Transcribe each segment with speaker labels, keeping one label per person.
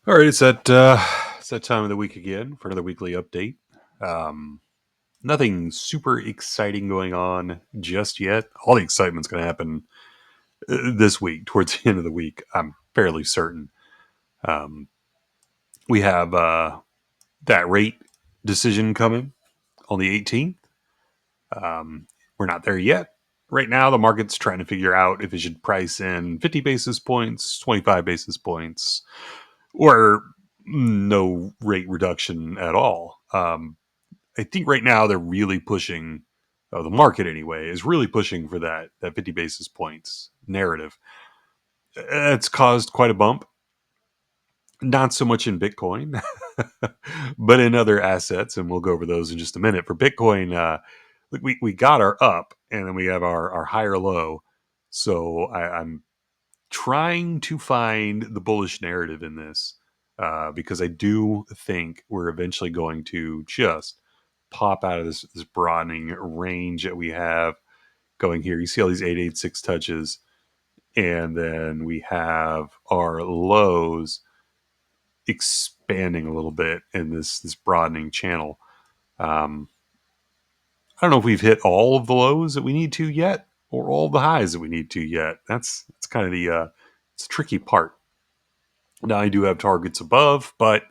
Speaker 1: All right, it's that time of the week again for another weekly update. Um, Nothing super exciting going on just yet. All the excitement's going to happen this week, towards the end of the week. I'm fairly certain. Um, we have that rate decision coming on the 18th. Um, we're not there yet. Right now, the market's trying to figure out if it should price in 50 basis points, 25 basis points, or no rate reduction at all. I think right now they're really pushing, the market anyway, is really pushing for that 50 basis points narrative. It's caused quite a bump, not so much in Bitcoin, but in other assets, and we'll go over those in just a minute. For Bitcoin, we got our up, and then we have our higher low. So I'm trying to find the bullish narrative in this because I do think we're eventually going to just pop out of this broadening range that we have going here. You see all these 886 touches, and then we have our lows expanding a little bit in this broadening channel. Um, I don't know if we've hit all of the lows that we need to yet, or all the highs that we need to yet. That's kind of the it's a tricky part. Now I do have targets above, but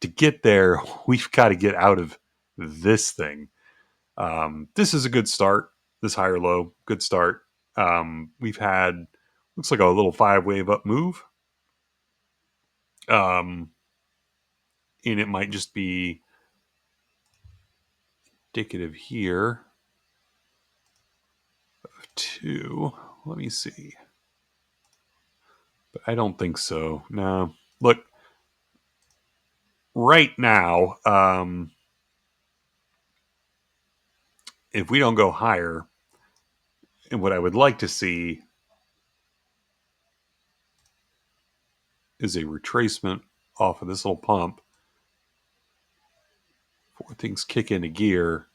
Speaker 1: to get there, we've got to get out of this thing. This is a good start. This higher low, good start. We've had looks like a little 5 wave up move, um, and it might just be indicative here too. Let me see, but I don't think so. No, look, right now, if we don't go higher, and what I would like to see is a retracement off of this little pump before things kick into gear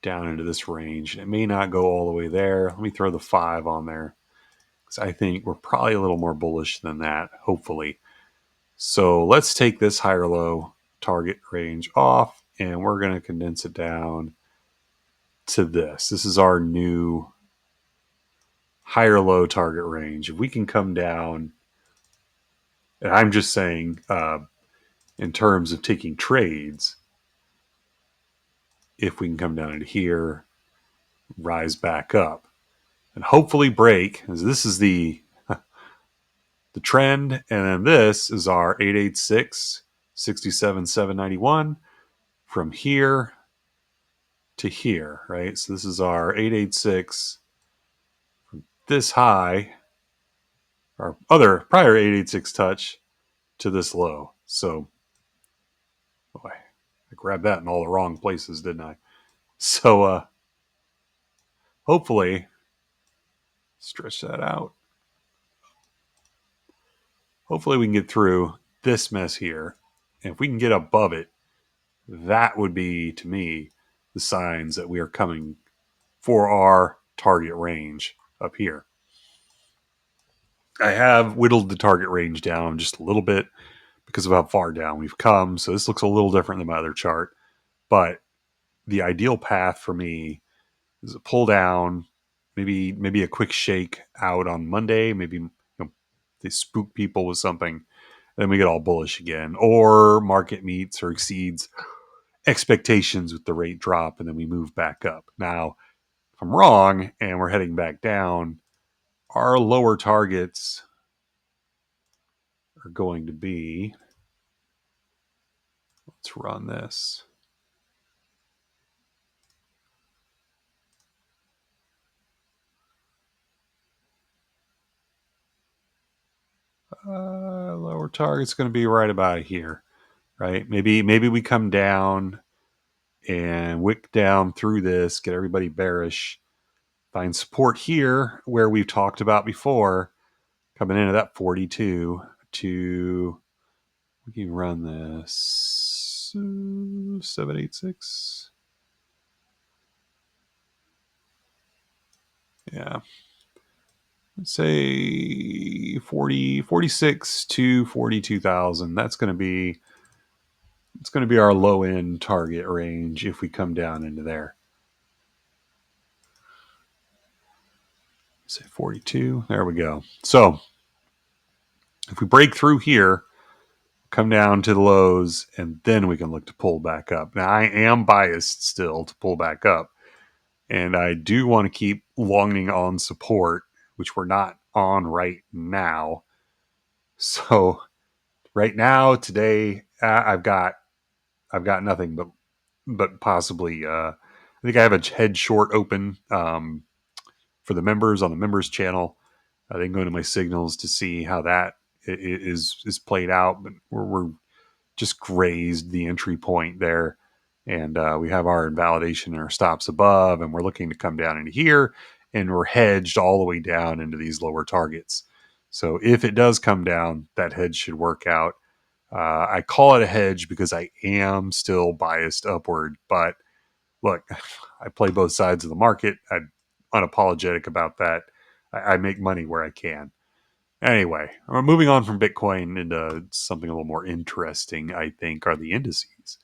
Speaker 1: down into this range. It may not go all the way there. Let me throw the 5 on there because I think we're probably a little more bullish than that, hopefully. So let's take this higher low target range off, and we're going to condense it down to this. This is our new higher low target range. If we can come down, and I'm just saying in terms of taking trades, if we can come down into here, rise back up, and hopefully break, as this is the trend, and then this is our 886 67,791 from here to here, right? So this is our 886 from this high, our other prior 886 touch to this low. So boy, I grabbed that in all the wrong places, didn't I? So hopefully stretch that out. Hopefully we can get through this mess here. And if we can get above it, that would be, to me, the signs that we are coming for our target range up here. I have whittled the target range down just a little bit because of how far down we've come. So this looks a little different than my other chart. But the ideal path for me is a pull down, maybe a quick shake out on Monday. Maybe they spook people with something. Then we get all bullish again. Or market meets or exceeds expectations with the rate drop, and then we move back up. Now, if I'm wrong and we're heading back down, our lower targets are going to be, let's run this. Lower target's going to be right about here, right? Maybe we come down and wick down through this, get everybody bearish, find support here where we've talked about before, coming into that 42 to, we can run this 786. Yeah. say 46 to 42,000. It's going to be our low end target range if we come down into there. Say 42. There we go. So if we break through here, come down to the lows, and then we can look to pull back up. Now, I am biased still to pull back up, and I do want to keep longing on support, which we're not on right now. So right now, today, I've got nothing but possibly. I think I have a head short open for the members on the members channel. They can go to my signals to see how that is played out, but we're just grazed the entry point there. And we have our invalidation and our stops above, and we're looking to come down into here, and we're hedged all the way down into these lower targets. So if it does come down, that hedge should work out. I call it a hedge because I am still biased upward. But look, I play both sides of the market. I'm unapologetic about that. I make money where I can. Anyway, we're moving on from Bitcoin into something a little more interesting, I think, are the indices.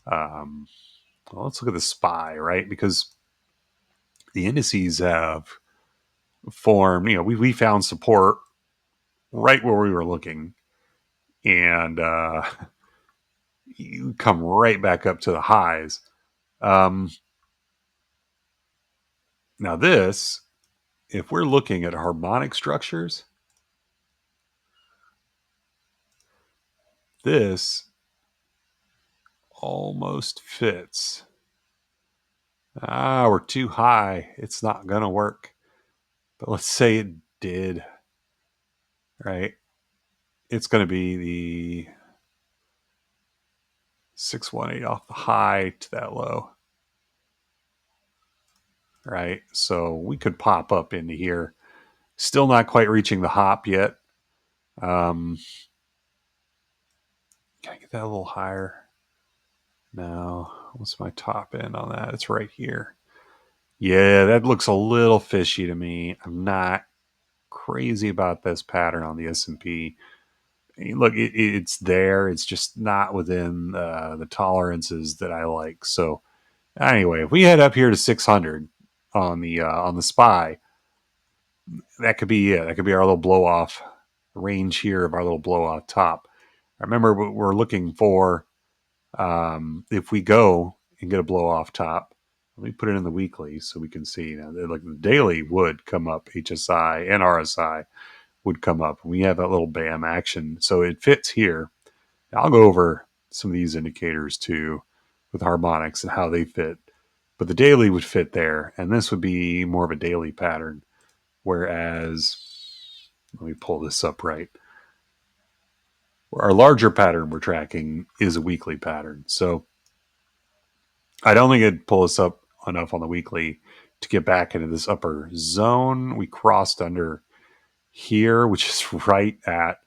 Speaker 1: Um, well, let's look at the SPY, right? Because the indices have formed, we found support right where we were looking, and you come right back up to the highs. Um, Now, this, if we're looking at harmonic structures, this almost fits. We're too high. It's not going to work. But let's say it did, right? It's going to be the 618 off the high to that low, right? So we could pop up into here. Still not quite reaching the hop yet. Can I get that a little higher? No. What's my top end on that? It's right here. Yeah, that looks a little fishy to me. I'm not crazy about this pattern on the S&P. Look, it's there. It's just not within the tolerances that I like. So anyway, if we head up here to 600 on the SPY, that could be it. That could be our little blow off range here of our little blow off top. I remember what we're looking for. If we go and get a blow off top, let me put it in the weekly so we can see. Now, like the daily would come up, HSI and RSI would come up. We have that little BAM action, so it fits here. I'll go over some of these indicators too with harmonics and how they fit. But the daily would fit there, and this would be more of a daily pattern. Whereas, let me pull this up right. Our larger pattern we're tracking is a weekly pattern. So I don't think it'd pull us up enough on the weekly to get back into this upper zone. We crossed under here, which is right at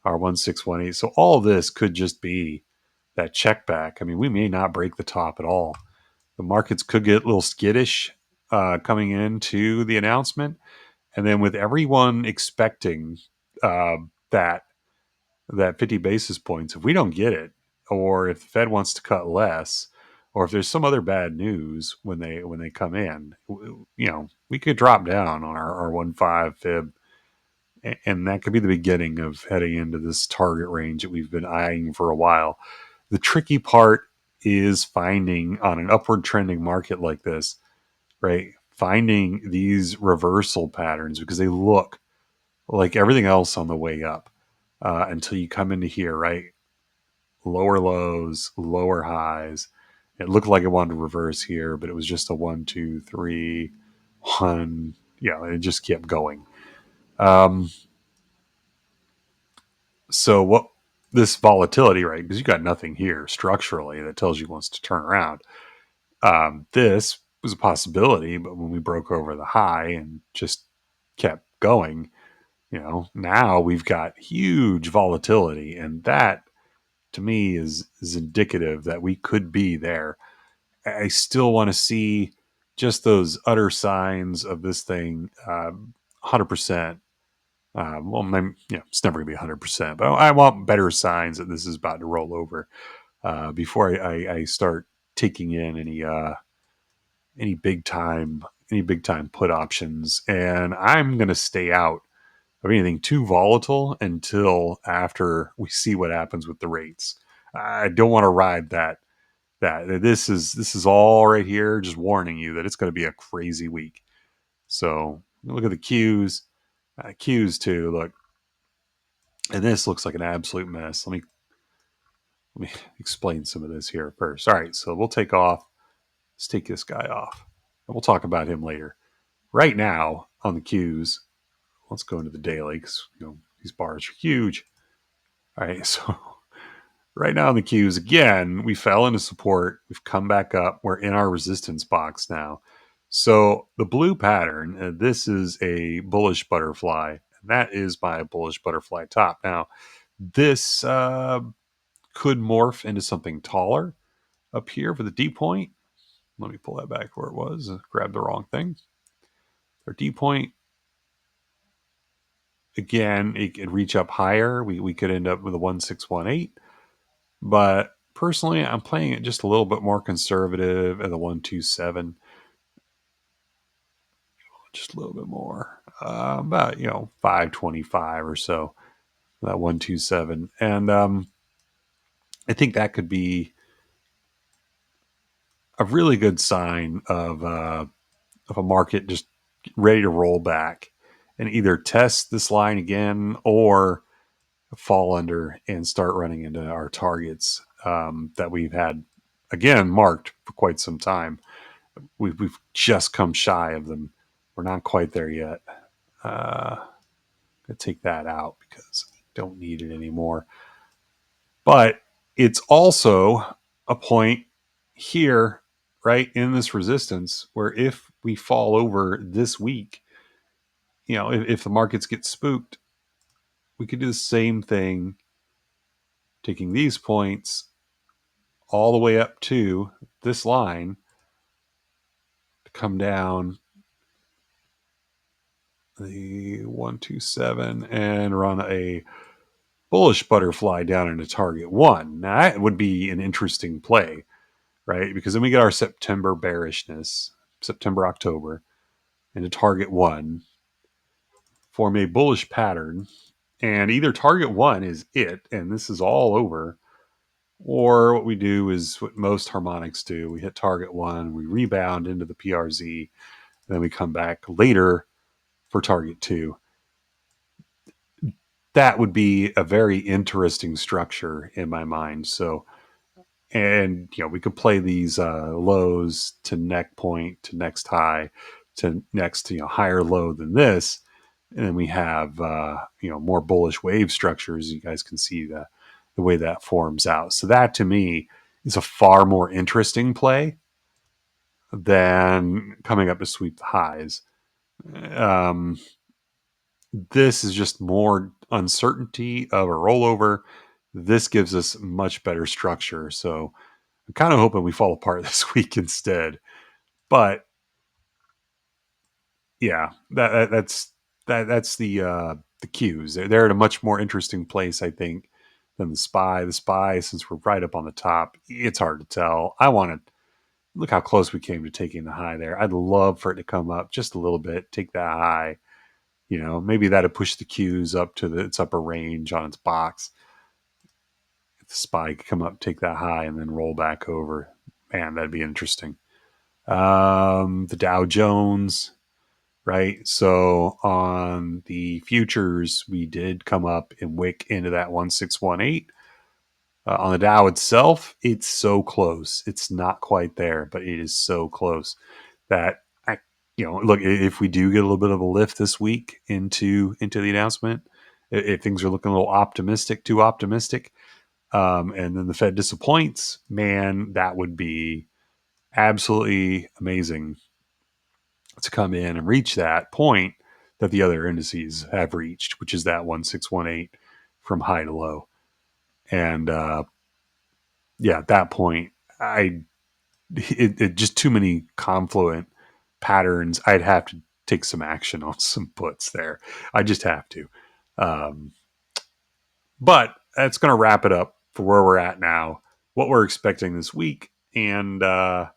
Speaker 1: our 1618. So all of this could just be that check back. I mean, we may not break the top at all. The markets could get a little skittish coming into the announcement. And then with everyone expecting uh, that that 50 basis points, if we don't get it, or if the Fed wants to cut less, or if there's some other bad news when they come in, we could drop down on our 1.5 fib, and that could be the beginning of heading into this target range that we've been eyeing for a while. The tricky part is finding on an upward trending market like this, right? Finding these reversal patterns because they look like everything else on the way up until you come into here, right? Lower lows, lower highs. It looked like it wanted to reverse here, but it was just a 1, 2, 3, 1. Yeah, it just kept going. Um, so what this volatility, right? Because you got nothing here structurally that tells you wants to turn around. This was a possibility, but when we broke over the high and just kept going, now we've got huge volatility, and that to me is indicative that we could be there. I still want to see just those utter signs of this thing 100%. Well, it's never going to be 100%, but I want better signs that this is about to roll over before I start taking in any big time put options. And I'm going to stay out of anything too volatile until after we see what happens with the rates. I don't want to ride that this is all right here, just warning you that it's going to be a crazy week. So look at the Qs too. Look, and this looks like an absolute mess. Let me explain some of this here first. All right, so we'll take off. Let's take this guy off, and we'll talk about him later. Right now on the Qs, let's go into the daily because these bars are huge. All right, so right now on the Qs again, we fell into support. We've come back up. We're in our resistance box now. So the blue pattern, this is a bullish butterfly, and that is my bullish butterfly top. Now, this could morph into something taller up here for the D point. Let me pull that back where it was. Grab the wrong thing. Our D point, again, it could reach up higher. We could end up with a 1618. But personally, I'm playing it just a little bit more conservative at the 127. Just a little bit more. About 525 or so. That 127. And I think that could be a really good sign of a market just ready to roll back and either test this line again or fall under and start running into our targets that we've had again marked for quite some time. We've just come shy of them. We're not quite there yet. Gonna take that out because I don't need it anymore. But it's also a point here, right in this resistance, where if we fall over this week, if the markets get spooked, we could do the same thing, taking these points all the way up to this line to come down the 127 and run a bullish butterfly down into target one. Now, that would be an interesting play, right? Because then we get our September bearishness, September, October, into target one, form a bullish pattern. And either target one is it, and this is all over, or what we do is what most harmonics do. We hit target one, we rebound into the PRZ, then we come back later for target two. That would be a very interesting structure in my mind. So, and we could play these lows to neck point to next high to next higher low than this, and then we have more bullish wave structures. You guys can see the way that forms out. So that to me is a far more interesting play than coming up to sweep the highs. Um, this is just more uncertainty of a rollover. This gives us much better structure. So I'm kind of hoping we fall apart this week instead. But yeah, that's the cues. They're at a much more interesting place, I think, than the spy. The spy, since we're right up on the top, it's hard to tell. I want to look how close we came to taking the high there. I'd love for it to come up just a little bit, take that high. Maybe that'd push the cues up to its upper range on its box. If the spy could come up, take that high, and then roll back over. Man, that'd be interesting. The Dow Jones, right? So on the futures, we did come up and wick into that 1618. On the Dow itself, it's so close. It's not quite there, but it is so close that look, if we do get a little bit of a lift this week into the announcement, if things are looking a little too optimistic, and then the Fed disappoints, man, that would be absolutely amazing to come in and reach that point that the other indices have reached, which is that 1618 from high to low. And at that point, it just too many confluent patterns. I'd have to take some action on some puts there. I just have to. Um, but that's going to wrap it up for where we're at now, what we're expecting this week, and you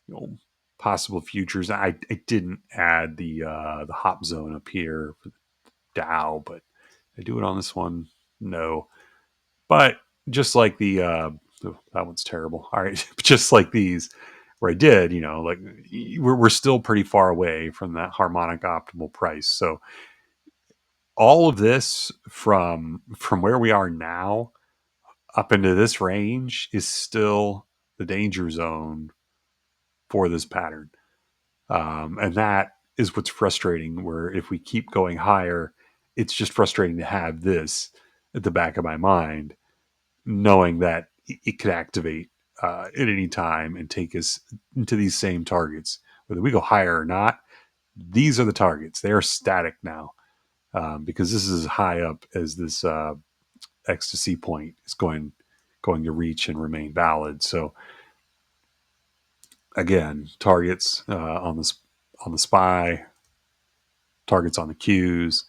Speaker 1: know, possible futures. I didn't add the hop zone up here for the Dow, but I do it on this one. No, but just like oh, that one's terrible. All right, just like these where I did, like we're still pretty far away from that harmonic optimal price. So all of this from where we are now up into this range is still the danger zone for this pattern. And that is what's frustrating, where if we keep going higher, it's just frustrating to have this at the back of my mind, knowing that it could activate at any time and take us into these same targets. Whether we go higher or not, these are the targets. They are static now, because this is as high up as this ecstasy point is going to reach and remain valid. So again, targets on the SPY, targets on the Qs,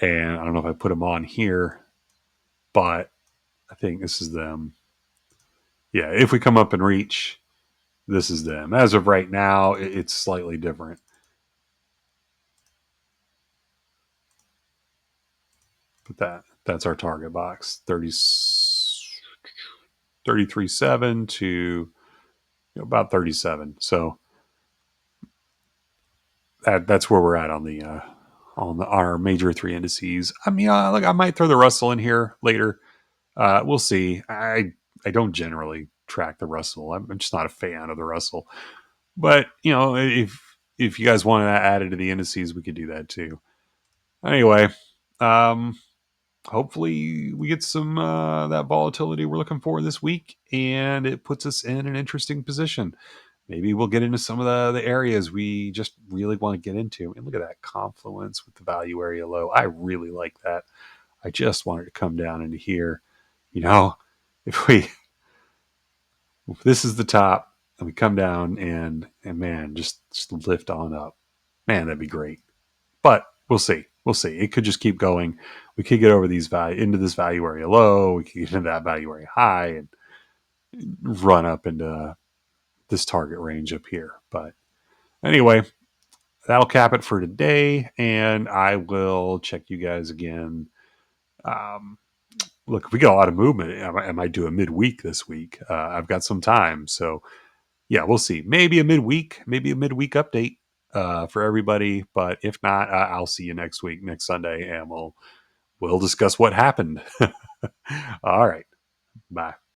Speaker 1: and I don't know if I put them on here, but I think this is them. Yeah, if we come up and reach, this is them. As of right now, it's slightly different. But that's our target box, 33.7 to about 37. So that's where we're at on our major three indices. I mean, like I might throw the Russell in here later. We'll see. I don't generally track the Russell. I'm just not a fan of the Russell. But if you guys want to add it to the indices, we could do that too. Anyway, um, hopefully we get some that volatility we're looking for this week, and it puts us in an interesting position. Maybe we'll get into some of the areas we just really want to get into. And look at that confluence with the value area low. I really like that. I just wanted to come down into here. You know, if this is the top and we come down and man, just lift on up, man, that'd be great. But we'll see. We'll see. It could just keep going. We could get over these value into this value area low. We could get into that value area high and run up into this target range up here. But anyway, that'll cap it for today, and I will check you guys again. Um, Look, if we get a lot of movement, I might do a midweek this week. I've got some time, so yeah, we'll see. Maybe a midweek update for everybody. But if not, I'll see you next week, next Sunday, and we'll discuss what happened. All right, bye.